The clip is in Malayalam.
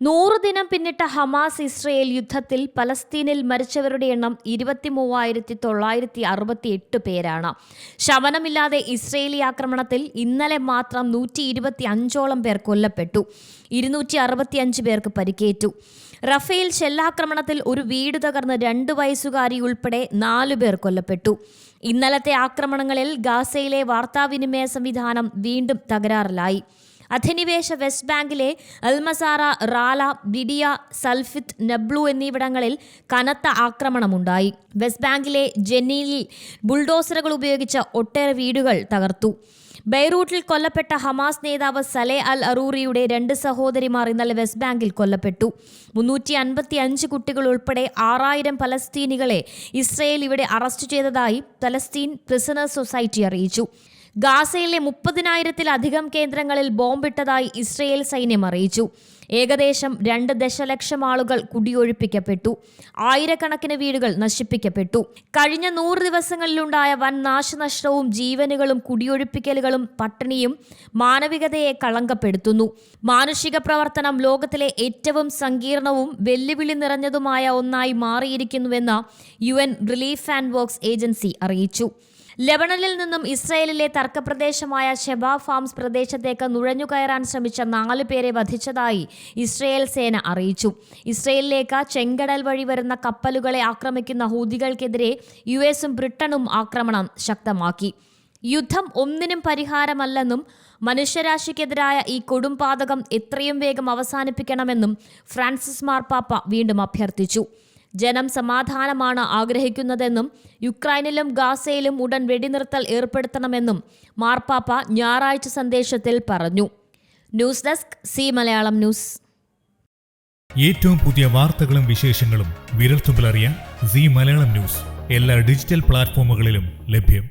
100 ദിനം പിന്നിട്ട ഹമാസ് ഇസ്രയേൽ യുദ്ധത്തിൽ പലസ്തീനിൽ മരിച്ചവരുടെ എണ്ണം 23,968 പേരാണ്. ശമനമില്ലാതെ ഇസ്രയേലി ആക്രമണത്തിൽ ഇന്നലെ മാത്രം 125ഓളം പേർ കൊല്ലപ്പെട്ടു. 265 പേർക്ക് പരിക്കേറ്റു. റഫേൽ ഷെല്ലാക്രമണത്തിൽ ഒരു വീട് തകർന്ന് 2 വയസ്സുകാരി ഉൾപ്പെടെ 4 പേർ കൊല്ലപ്പെട്ടു. ഇന്നലത്തെ ആക്രമണങ്ങളിൽ ഗാസയിലെ വാർത്താവിനിമയ സംവിധാനം വീണ്ടും തകരാറിലായി. അധിനിവേശ വെസ്റ്റ് ബാങ്കിലെ അൽമസാറ, റാല, ബിഡിയ, സൽഫിത്ത്, നബ്ലു എന്നിവിടങ്ങളിൽ കനത്ത ആക്രമണമുണ്ടായി. വെസ്റ്റ് ബാങ്കിലെ ജനീനിൽ ബുൾഡോസറുകൾ ഉപയോഗിച്ച് ഒട്ടേറെ വീടുകൾ തകർത്തു. ബെയ്റൂട്ടിൽ കൊല്ലപ്പെട്ട ഹമാസ് നേതാവ് സലെ അൽ അറൂറിയുടെ 2 സഹോദരിമാർ ഇന്നലെ വെസ്റ്റ് ബാങ്കിൽ കൊല്ലപ്പെട്ടു. 355 കുട്ടികൾ ഉൾപ്പെടെ 6000 പലസ്തീനികളെ ഇസ്രയേൽ ഇവിടെ അറസ്റ്റ് ചെയ്തതായി പലസ്തീൻ പ്രിസണേഴ്സ് സൊസൈറ്റി അറിയിച്ചു. ഗാസയിലെ 30,000-ത്തിലധികം കേന്ദ്രങ്ങളിൽ ബോംബിട്ടതായി ഇസ്രയേൽ സൈന്യം അറിയിച്ചു. ഏകദേശം 2 ദശലക്ഷം ആളുകൾ കുടിയൊഴിപ്പിക്കപ്പെട്ടു. ആയിരക്കണക്കിന് വീടുകൾ നശിപ്പിക്കപ്പെട്ടു. കഴിഞ്ഞ 100 ദിവസങ്ങളിലുണ്ടായ വൻ നാശനഷ്ടവും ജീവനുകളും കുടിയൊഴിപ്പിക്കലുകളും പട്ടിണിയും മാനവികതയെ കളങ്കപ്പെടുത്തുന്നു. മാനുഷിക പ്രവർത്തനം ലോകത്തിലെ ഏറ്റവും സങ്കീർണവും വെല്ലുവിളി നിറഞ്ഞതുമായ ഒന്നായി മാറിയിരിക്കുന്നുവെന്ന് UN relief and works agency അറിയിച്ചു. ലെബണനിൽ നിന്നും ഇസ്രയേലിലെ തർക്കപ്രദേശമായ ഷെബ ഫാംസ് പ്രദേശത്തേക്ക് നുഴഞ്ഞുകയറാൻ ശ്രമിച്ച 4 പേരെ വധിച്ചതായി ഇസ്രയേൽ സേന അറിയിച്ചു. ഇസ്രയേലിലേക്ക് ചെങ്കടൽ വഴി വരുന്ന കപ്പലുകളെ ആക്രമിക്കുന്ന ഹൂതികൾക്കെതിരെ US-ഉം ബ്രിട്ടനും ആക്രമണം ശക്തമാക്കി. യുദ്ധം ഒന്നിനും പരിഹാരമല്ലെന്നും മനുഷ്യരാശിക്കെതിരായ ഈ കൊടുംപാതകം എത്രയും വേഗം അവസാനിപ്പിക്കണമെന്നും ഫ്രാൻസിസ് മാർപ്പാപ്പ വീണ്ടും അഭ്യർത്ഥിച്ചു. ജനം സമാധാനമാണ് ആഗ്രഹിക്കുന്നതെന്നും യുക്രൈനിലും ഗാസയിലും ഉടൻ വെടിനിർത്തൽ ഏർപ്പെടുത്തണമെന്നും മാർപ്പാപ്പ ഞായറാഴ്ച സന്ദേശത്തിൽ പറഞ്ഞു. News desk C Malayalam news. ഏറ്റവും പുതിയ വാർത്തകളും വിശേഷങ്ങളും വിരൽത്തുമ്പിലറിയാൻ സി മലയാളം ന്യൂസ് എല്ലാ ഡിജിറ്റൽ പ്ലാറ്റ്ഫോമുകളിലും ലഭ്യം.